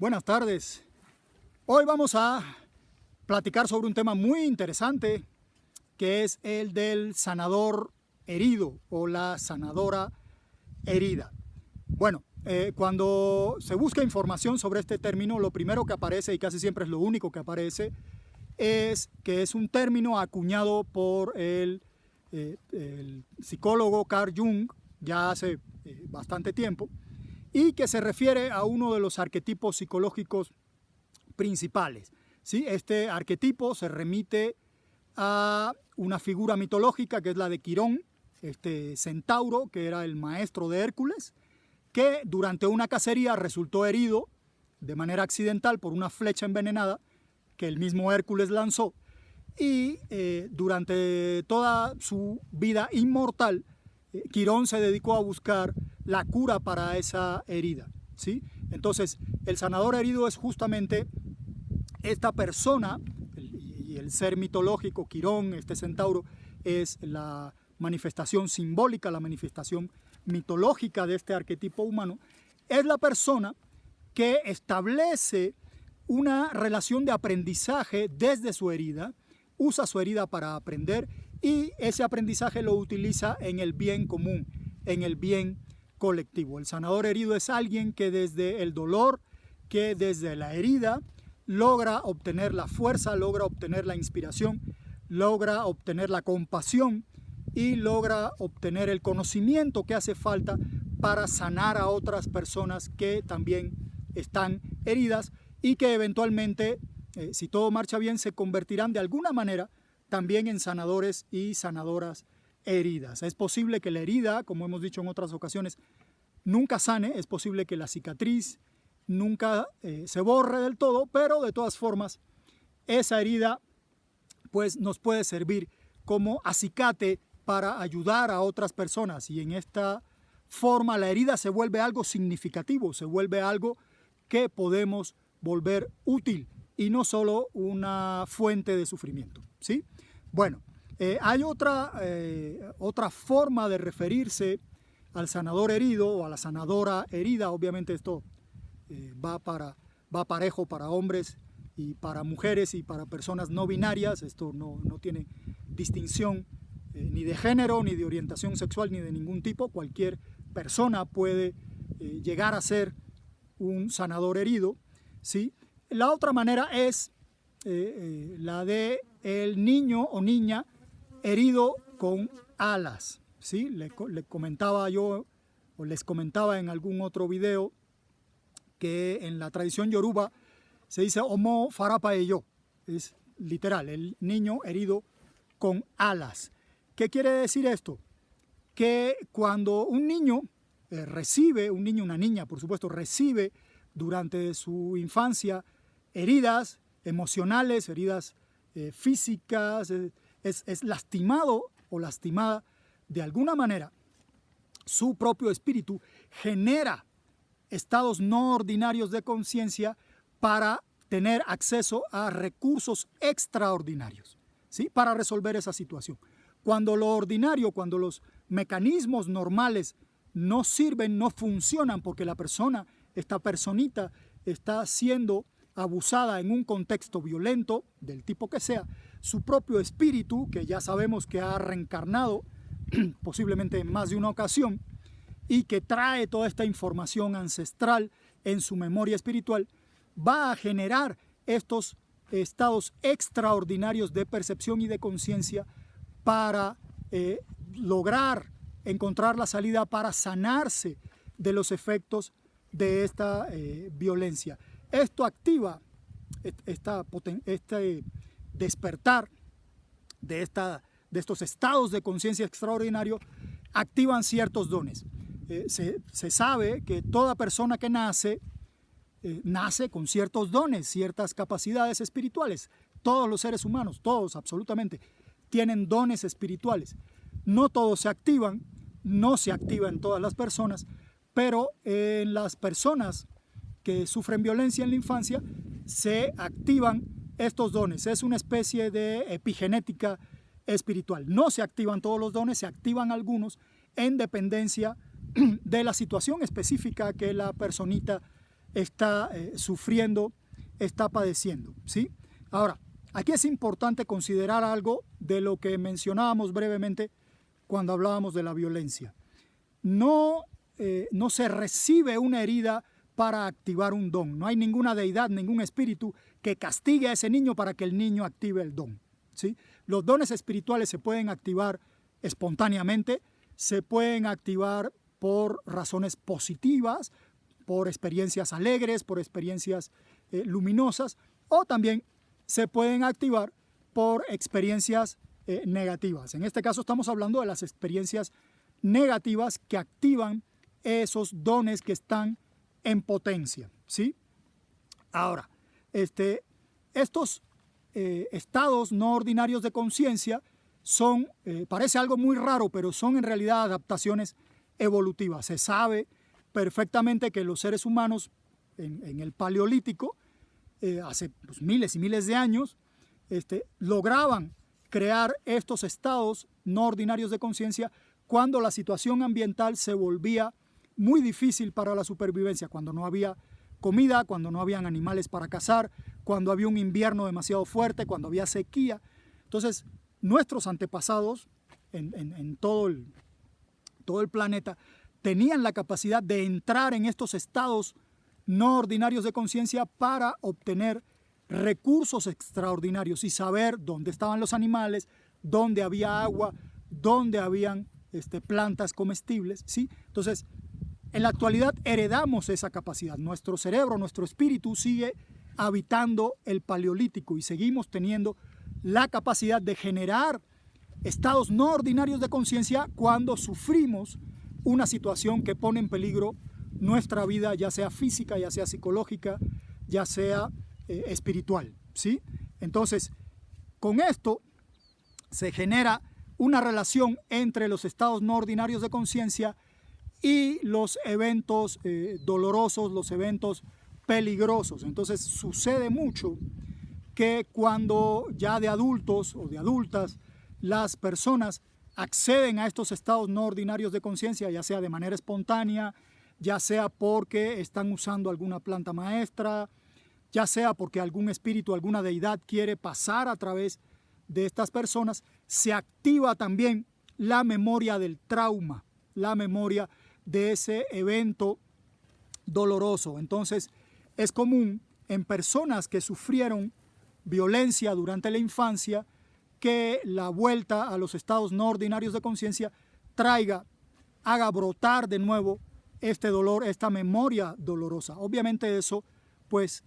Buenas tardes. Hoy vamos a platicar sobre un tema muy interesante que es el del sanador herido o la sanadora herida. Bueno, cuando se busca información sobre este término, lo primero que aparece, y casi siempre es lo único que aparece, es que es un término acuñado por el psicólogo Carl Jung ya hace bastante tiempo, y que se refiere a uno de los arquetipos psicológicos principales, ¿sí? Este arquetipo se remite a una figura mitológica que es la de Quirón, este centauro que era el maestro de Hércules, que durante una cacería resultó herido de manera accidental por una flecha envenenada que el mismo Hércules lanzó, y durante toda su vida inmortal, Quirón se dedicó a buscar la cura para esa herida, ¿sí? Entonces, el sanador herido es justamente esta persona, y el ser mitológico, Quirón, este centauro, es la manifestación simbólica, la manifestación mitológica de este arquetipo humano. Es la persona que establece una relación de aprendizaje desde su herida, usa su herida para aprender y ese aprendizaje lo utiliza en el bien común, en el bien colectivo. El sanador herido es alguien que desde el dolor, que desde la herida, logra obtener la fuerza, logra obtener la inspiración, logra obtener la compasión y logra obtener el conocimiento que hace falta para sanar a otras personas que también están heridas y que eventualmente, si todo marcha bien, se convertirán de alguna manera también en sanadores y sanadoras heridas. Es posible que la herida, como hemos dicho en otras ocasiones, nunca sane, es posible que la cicatriz nunca se borre del todo, pero de todas formas esa herida pues nos puede servir como acicate para ayudar a otras personas, y en esta forma la herida se vuelve algo significativo, se vuelve algo que podemos volver útil y no solo una fuente de sufrimiento, ¿sí? Bueno, hay otra forma de referirse al sanador herido o a la sanadora herida. Obviamente esto va parejo para hombres y para mujeres y para personas no binarias. Esto no tiene distinción ni de género, ni de orientación sexual, ni de ningún tipo. Cualquier persona puede llegar a ser un sanador herido, ¿sí? La otra manera es la de el niño o niña herido con alas, ¿sí? Le comentaba yo, o les comentaba en algún otro video, que en la tradición yoruba se dice Omo Farapaeyo, es literal, el niño herido con alas. ¿Qué quiere decir esto? Que cuando un niño recibe, un niño, una niña, por supuesto, recibe durante su infancia heridas emocionales, heridas físicas, es lastimado o lastimada de alguna manera, su propio espíritu genera estados no ordinarios de conciencia para tener acceso a recursos extraordinarios, ¿sí? Para resolver esa situación. Cuando lo ordinario, cuando los mecanismos normales no sirven, no funcionan, porque la persona, esta personita, está siendo abusada en un contexto violento, del tipo que sea, su propio espíritu, que ya sabemos que ha reencarnado posiblemente en más de una ocasión, y que trae toda esta información ancestral en su memoria espiritual, va a generar estos estados extraordinarios de percepción y de conciencia para lograr encontrar la salida, para sanarse de los efectos de esta violencia. Esto activa este despertar de estos estados de conciencia extraordinarios, activan ciertos dones. Se sabe que toda persona que nace con ciertos dones, ciertas capacidades espirituales. Todos los seres humanos, todos absolutamente, tienen dones espirituales. No todos se activan, no se activan en todas las personas, pero en las personas que sufren violencia en la infancia se activan estos dones. Es una especie de epigenética espiritual. No se activan todos los dones, se activan algunos en dependencia de la situación específica que la personita está sufriendo, está padeciendo, ¿sí? Ahora, aquí es importante considerar algo de lo que mencionábamos brevemente cuando hablábamos de la violencia. No se recibe una herida para activar un don. No hay ninguna deidad, ningún espíritu que castigue a ese niño para que el niño active el don, ¿sí? Los dones espirituales se pueden activar espontáneamente, se pueden activar por razones positivas, por experiencias alegres, por experiencias luminosas, o también se pueden activar por experiencias negativas. En este caso estamos hablando de las experiencias negativas que activan esos dones que están en potencia, ¿sí? Ahora, estos estados no ordinarios de conciencia son, parece algo muy raro, pero son en realidad adaptaciones evolutivas. Se sabe perfectamente que los seres humanos en el Paleolítico, hace miles y miles de años, lograban crear estos estados no ordinarios de conciencia cuando la situación ambiental se volvía muy difícil para la supervivencia, cuando no había comida, cuando no habían animales para cazar, cuando había un invierno demasiado fuerte, cuando había sequía. Entonces, nuestros antepasados en todo el planeta tenían la capacidad de entrar en estos estados no ordinarios de conciencia para obtener recursos extraordinarios y saber dónde estaban los animales, dónde había agua, dónde habían plantas comestibles, ¿sí? Entonces, en la actualidad heredamos esa capacidad. Nuestro cerebro, nuestro espíritu sigue habitando el Paleolítico y seguimos teniendo la capacidad de generar estados no ordinarios de conciencia cuando sufrimos una situación que pone en peligro nuestra vida, ya sea física, ya sea psicológica, ya sea espiritual, ¿sí? Entonces, con esto se genera una relación entre los estados no ordinarios de conciencia y los eventos dolorosos, los eventos peligrosos. Entonces, sucede mucho que cuando ya de adultos o de adultas las personas acceden a estos estados no ordinarios de conciencia, ya sea de manera espontánea, ya sea porque están usando alguna planta maestra, ya sea porque algún espíritu, alguna deidad quiere pasar a través de estas personas, se activa también la memoria del trauma, la memoria de ese evento doloroso. Entonces, es común en personas que sufrieron violencia durante la infancia que la vuelta a los estados no ordinarios de conciencia haga brotar de nuevo este dolor, esta memoria dolorosa. Obviamente eso pues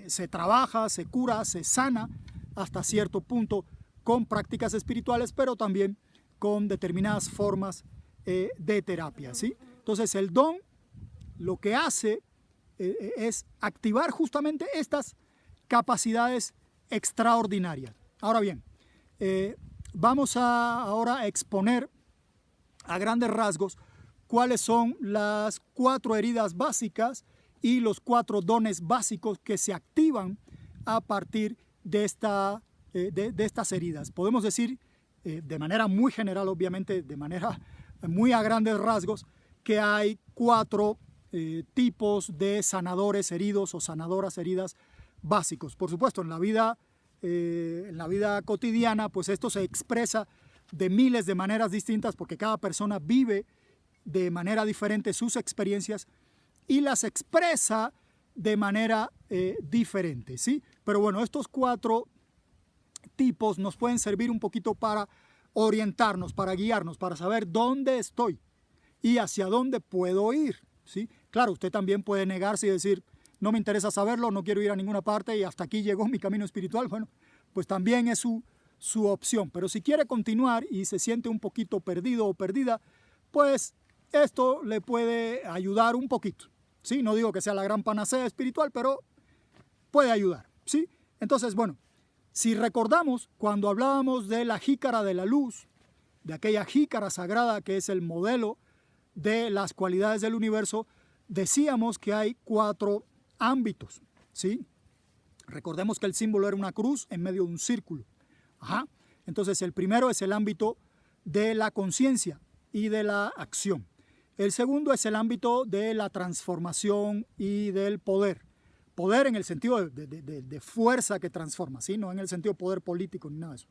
se trabaja, se cura, se sana hasta cierto punto con prácticas espirituales, pero también con determinadas formas de terapia, ¿sí? Entonces el don lo que hace es activar justamente estas capacidades extraordinarias. Ahora bien, vamos ahora a exponer a grandes rasgos cuáles son las 4 heridas básicas y los 4 dones básicos que se activan a partir de estas heridas. Podemos decir de manera muy general, obviamente, de manera muy a grandes rasgos, que hay 4 tipos de sanadores heridos o sanadoras heridas básicos. Por supuesto, en la vida cotidiana, pues esto se expresa de miles de maneras distintas porque cada persona vive de manera diferente sus experiencias y las expresa de manera diferente, ¿sí? Pero bueno, estos 4 tipos nos pueden servir un poquito para orientarnos, para guiarnos, para saber dónde estoy y hacia dónde puedo ir, ¿sí? Claro, usted también puede negarse y decir, no me interesa saberlo, no quiero ir a ninguna parte y hasta aquí llegó mi camino espiritual. Bueno, pues también es su opción. Pero si quiere continuar y se siente un poquito perdido o perdida, pues esto le puede ayudar un poquito, ¿sí? No digo que sea la gran panacea espiritual, pero puede ayudar, ¿sí? Entonces, bueno, si recordamos cuando hablábamos de la jícara de la luz, de aquella jícara sagrada que es el modelo de las cualidades del universo, decíamos que hay 4 ámbitos, ¿sí? Recordemos que el símbolo era una cruz en medio de un círculo. Ajá. Entonces, el primero es el ámbito de la conciencia y de la acción. El segundo es el ámbito de la transformación y del poder. Poder en el sentido de fuerza que transforma, ¿sí? No en el sentido de poder político ni nada de eso,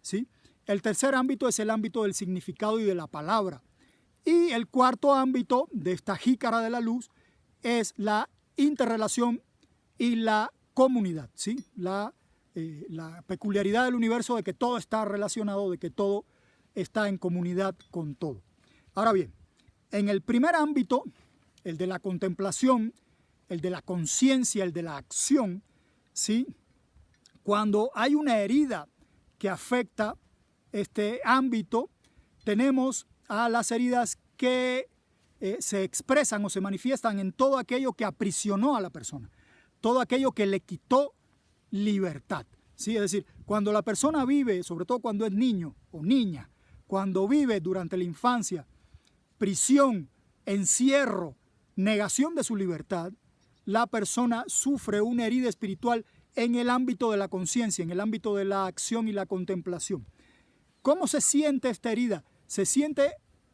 ¿sí? El tercer ámbito es el ámbito del significado y de la palabra. Y el cuarto ámbito de esta jícara de la luz es la interrelación y la comunidad, ¿sí? La peculiaridad del universo de que todo está relacionado, de que todo está en comunidad con todo. Ahora bien, en el primer ámbito, el de la contemplación, el de la conciencia, el de la acción, ¿sí? Cuando hay una herida que afecta este ámbito, tenemos a las heridas que se expresan o se manifiestan en todo aquello que aprisionó a la persona, todo aquello que le quitó libertad, ¿sí? Es decir, cuando la persona vive, sobre todo cuando es niño o niña, cuando vive durante la infancia, prisión, encierro, negación de su libertad, la persona sufre una herida espiritual en el ámbito de la conciencia, en el ámbito de la acción y la contemplación. ¿Cómo se siente esta herida? Se siente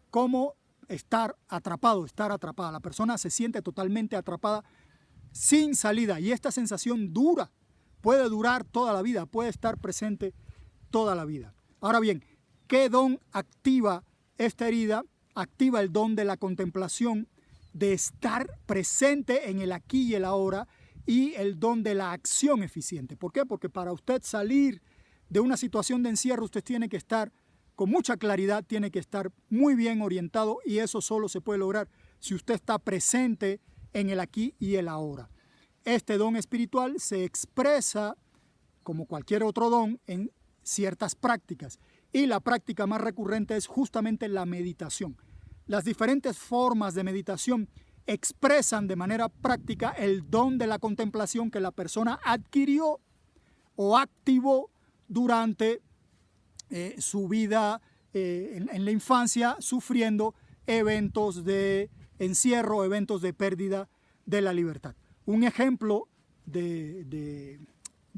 como estar atrapado, estar atrapada. La persona se siente totalmente atrapada, sin salida. Y esta sensación dura, puede durar toda la vida, puede estar presente toda la vida. Ahora bien, ¿qué don activa esta herida? Activa el don de la contemplación, de estar presente en el aquí y el ahora, y el don de la acción eficiente. ¿Por qué? Porque para usted salir de una situación de encierro, usted tiene que estar con mucha claridad, tiene que estar muy bien orientado, y eso solo se puede lograr si usted está presente en el aquí y el ahora. Este don espiritual se expresa, como cualquier otro don, en ciertas prácticas, y la práctica más recurrente es justamente la meditación. Las diferentes formas de meditación expresan de manera práctica el don de la contemplación que la persona adquirió o activó durante su vida en la infancia, sufriendo eventos de encierro, eventos de pérdida de la libertad. Un ejemplo de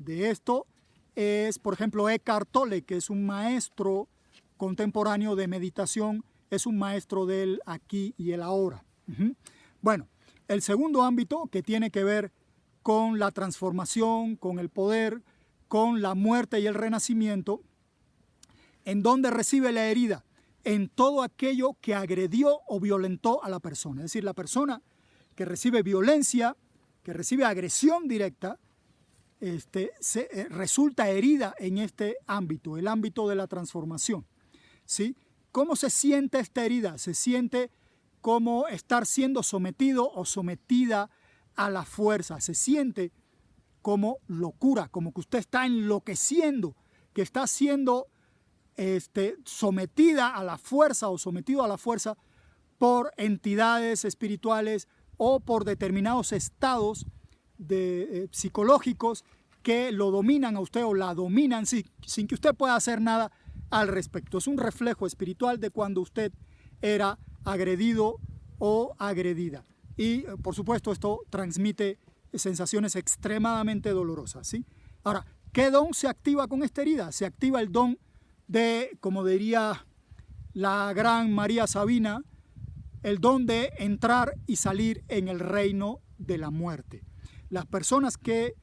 esto es, por ejemplo, Eckhart Tolle, que es un maestro contemporáneo de meditación, es un maestro del aquí y el ahora. Bueno, el segundo ámbito, que tiene que ver con la transformación, con el poder, con la muerte y el renacimiento, ¿en dónde recibe la herida? En todo aquello que agredió o violentó a la persona. Es decir, la persona que recibe violencia, que recibe agresión directa, resulta herida en este ámbito, el ámbito de la transformación, ¿sí? ¿Cómo se siente esta herida? Se siente como estar siendo sometido o sometida a la fuerza. Se siente como locura, como que usted está enloqueciendo, que está siendo sometida a la fuerza o sometido a la fuerza por entidades espirituales o por determinados estados psicológicos que lo dominan a usted o la dominan sin que usted pueda hacer nada al respecto. Es un reflejo espiritual de cuando usted era agredido o agredida. Y, por supuesto, esto transmite sensaciones extremadamente dolorosas, ¿sí? Ahora, ¿qué don se activa con esta herida? Se activa el don de, como diría la gran María Sabina, el don de entrar y salir en el reino de la muerte. Las personas que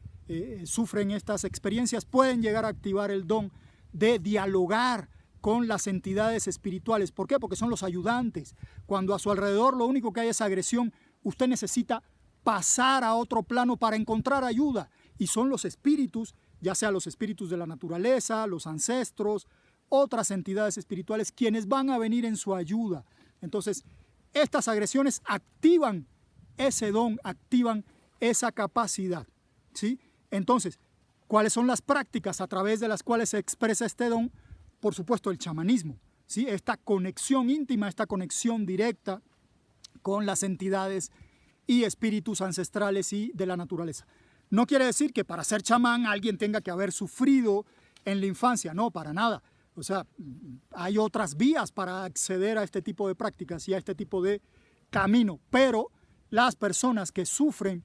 sufren estas experiencias pueden llegar a activar el don de dialogar con las entidades espirituales. ¿Por qué? Porque son los ayudantes. Cuando a su alrededor lo único que hay es agresión, usted necesita pasar a otro plano para encontrar ayuda. Y son los espíritus, ya sea los espíritus de la naturaleza, los ancestros, otras entidades espirituales, quienes van a venir en su ayuda. Entonces, estas agresiones activan ese don, activan esa capacidad, ¿sí? Entonces, ¿cuáles son las prácticas a través de las cuales se expresa este don? Por supuesto, el chamanismo, ¿sí? Esta conexión íntima, esta conexión directa con las entidades y espíritus ancestrales y de la naturaleza. No quiere decir que para ser chamán alguien tenga que haber sufrido en la infancia, no, para nada. O sea, hay otras vías para acceder a este tipo de prácticas y a este tipo de camino, pero las personas que sufren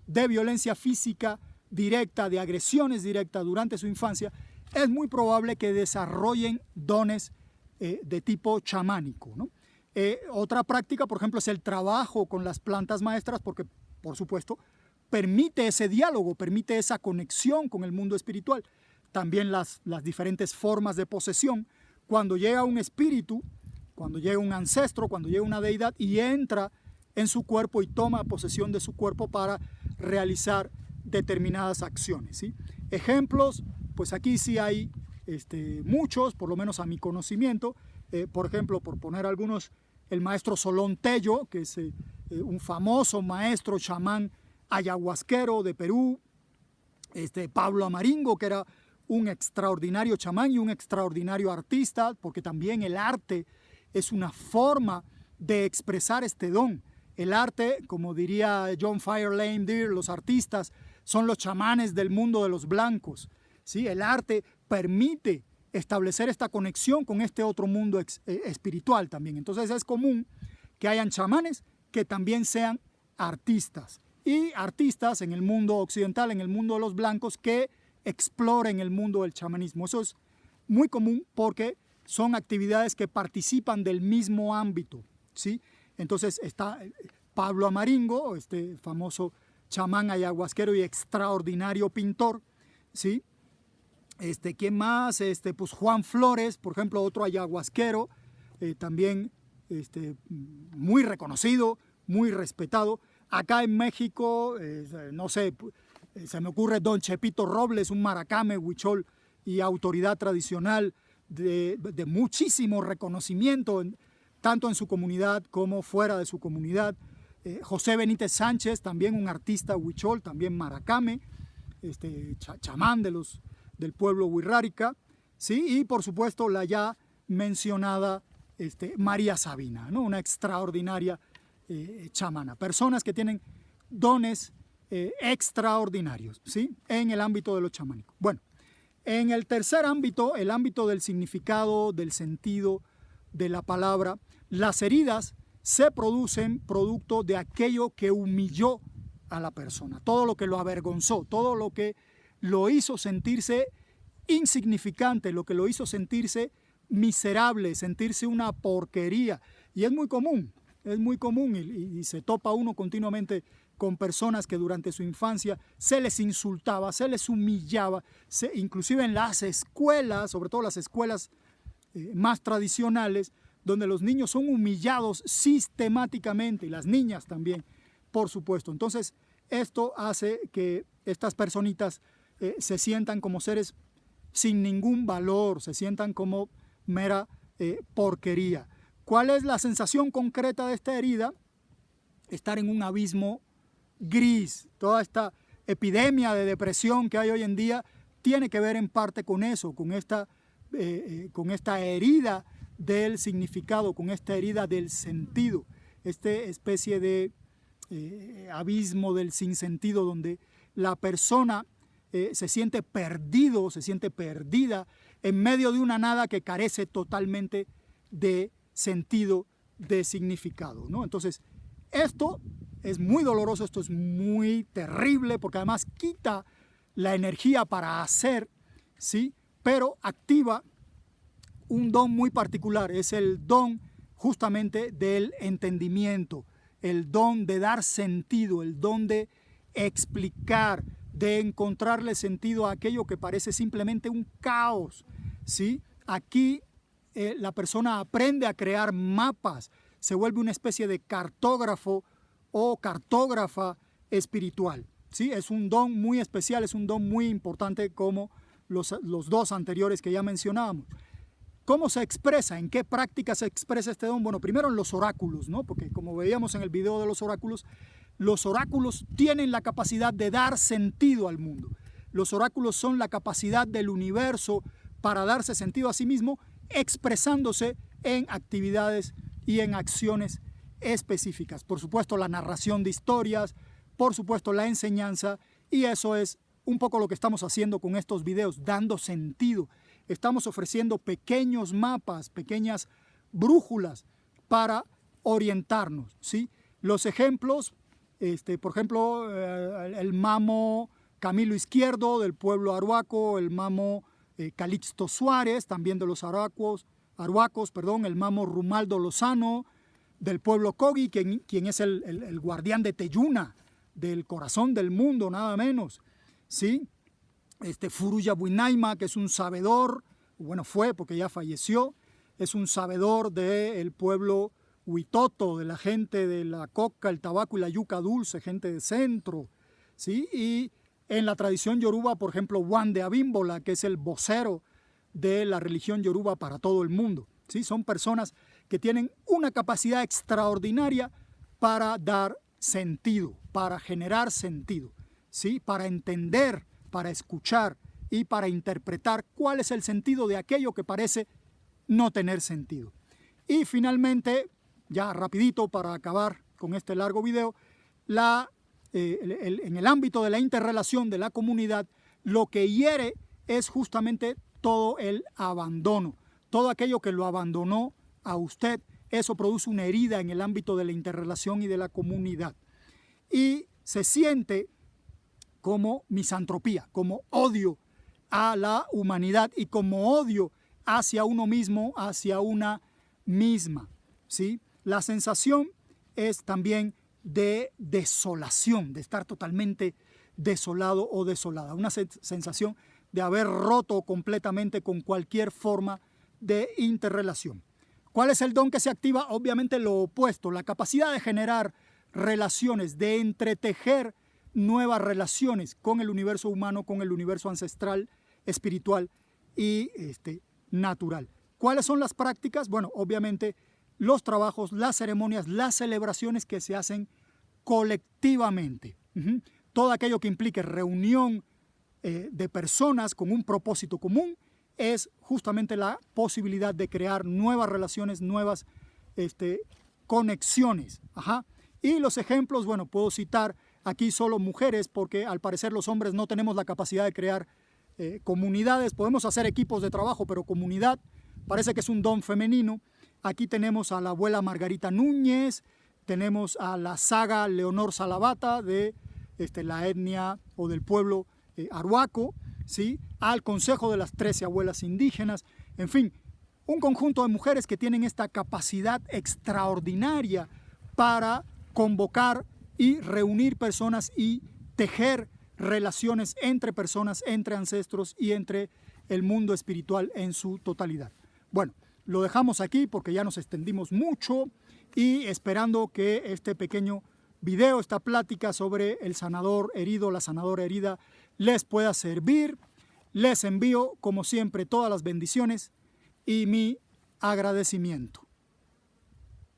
de violencia física directa, de agresiones directas durante su infancia, es muy probable que desarrollen dones de tipo chamánico, ¿no? Otra práctica, por ejemplo, es el trabajo con las plantas maestras, porque, por supuesto, permite ese diálogo, permite esa conexión con el mundo espiritual. También las diferentes formas de posesión. Cuando llega un espíritu, cuando llega un ancestro, cuando llega una deidad y entra en su cuerpo y toma posesión de su cuerpo para realizar determinadas acciones, ¿sí? Ejemplos, pues aquí sí hay muchos, por lo menos a mi conocimiento. Por ejemplo, por poner algunos, el maestro Solón Tello, que es un famoso maestro chamán ayahuasquero de Perú. Pablo Amaringo, que era un extraordinario chamán y un extraordinario artista, porque también el arte es una forma de expresar este don. El arte, como diría John Fire Lane Deer, los artistas son los chamanes del mundo de los blancos, ¿sí? El arte permite establecer esta conexión con este otro mundo espiritual también. Entonces es común que hayan chamanes que también sean artistas, y artistas en el mundo occidental, en el mundo de los blancos, que exploren el mundo del chamanismo. Eso es muy común porque son actividades que participan del mismo ámbito, ¿sí? Entonces está Pablo Amaringo, este famoso chamán ayahuasquero y extraordinario pintor, ¿sí? ¿Quién más? Pues Juan Flores, por ejemplo, otro ayahuasquero, también muy reconocido, muy respetado. Acá en México, no sé, se me ocurre don Chepito Robles, un maracame, huichol y autoridad tradicional de muchísimo reconocimiento, tanto en su comunidad como fuera de su comunidad. José Benítez Sánchez, también un artista huichol, también maracame, chamán del pueblo wixárika, ¿sí? Y por supuesto la ya mencionada María Sabina, ¿no? Una extraordinaria chamana. Personas que tienen dones extraordinarios, ¿sí? En el ámbito de lo chamánico. Bueno, en el tercer ámbito, el ámbito del significado, del sentido de la palabra, las heridas se producen producto de aquello que humilló a la persona, todo lo que lo avergonzó, todo lo que lo hizo sentirse insignificante, lo que lo hizo sentirse miserable, sentirse una porquería. Y es muy común y se topa uno continuamente con personas que durante su infancia se les insultaba, se les humillaba, inclusive en las escuelas, sobre todo las escuelas más tradicionales, donde los niños son humillados sistemáticamente, y las niñas también, por supuesto. Entonces, esto hace que estas personitas se sientan como seres sin ningún valor, se sientan como mera porquería. ¿Cuál es la sensación concreta de esta herida? Estar en un abismo gris. Toda esta epidemia de depresión que hay hoy en día tiene que ver en parte con eso, con esta herida del significado, con esta herida del sentido, esta especie de abismo del sinsentido donde la persona se siente perdido, se siente perdida en medio de una nada que carece totalmente de sentido, de significado, ¿no? Entonces, esto es muy doloroso, esto es muy terrible, porque además quita la energía para hacer, ¿sí? Pero activa un don muy particular, es el don justamente del entendimiento, el don de dar sentido, el don de explicar, de encontrarle sentido a aquello que parece simplemente un caos, ¿sí? Aquí la persona aprende a crear mapas, se vuelve una especie de cartógrafo o cartógrafa espiritual, ¿sí? Es un don muy especial, es un don muy importante como los dos anteriores que ya mencionábamos. ¿Cómo se expresa? ¿En qué práctica se expresa este don? Bueno, primero en los oráculos, ¿no? Porque como veíamos en el video de los oráculos tienen la capacidad de dar sentido al mundo. Los oráculos son la capacidad del universo para darse sentido a sí mismo, expresándose en actividades y en acciones específicas. Por supuesto, la narración de historias, por supuesto, la enseñanza, y eso es un poco lo que estamos haciendo con estos videos, dando sentido. Estamos ofreciendo pequeños mapas, pequeñas brújulas para orientarnos, ¿sí? Los ejemplos, por ejemplo, el mamo Camilo Izquierdo del pueblo arhuaco, el mamo Calixto Suárez, también de los arhuacos, el mamo Rumaldo Lozano, del pueblo Kogi, quien es el guardián de Teyuna, del corazón del mundo, nada menos, ¿sí? Furuya Buinaima, que es un sabedor, bueno, fue porque ya falleció, es un sabedor del pueblo Huitoto, de la gente de la coca, el tabaco y la yuca dulce, gente de centro, ¿sí? Y en la tradición yoruba, por ejemplo, Wande Abímbola, que es el vocero de la religión yoruba para todo el mundo, ¿sí? Son personas que tienen una capacidad extraordinaria para dar sentido, para generar sentido, ¿sí? Para entender, para escuchar y para interpretar cuál es el sentido de aquello que parece no tener sentido. Y finalmente, ya rapidito para acabar con este largo video, en el ámbito de la interrelación de la comunidad, lo que hiere es justamente todo el abandono, todo aquello que lo abandonó a usted. Eso produce una herida en el ámbito de la interrelación y de la comunidad. Y se siente como misantropía, como odio a la humanidad y como odio hacia uno mismo, hacia una misma, ¿sí? La sensación es también de desolación, de estar totalmente desolado o desolada, una sensación de haber roto completamente con cualquier forma de interrelación. ¿Cuál es el don que se activa? Obviamente lo opuesto, la capacidad de generar relaciones, de entretejer nuevas relaciones con el universo humano, con el universo ancestral, espiritual y natural. ¿Cuáles son las prácticas? Bueno, obviamente los trabajos, las ceremonias, las celebraciones que se hacen colectivamente. Todo aquello que implique reunión de personas con un propósito común es justamente la posibilidad de crear nuevas relaciones, nuevas conexiones. Y los ejemplos, bueno, puedo citar aquí solo mujeres porque al parecer los hombres no tenemos la capacidad de crear comunidades. Podemos hacer equipos de trabajo, pero comunidad parece que es un don femenino. Aquí tenemos a la abuela Margarita Núñez, tenemos a la saga Leonor Salavata de la etnia o del pueblo Arhuaco, ¿sí? Al Consejo de las 13 Abuelas Indígenas, en fin, un conjunto de mujeres que tienen esta capacidad extraordinaria para convocar y reunir personas y tejer relaciones entre personas, entre ancestros y entre el mundo espiritual en su totalidad. Bueno, lo dejamos aquí porque ya nos extendimos mucho y esperando que este pequeño video, esta plática sobre el sanador herido, la sanadora herida, les pueda servir. Les envío, como siempre, todas las bendiciones y mi agradecimiento.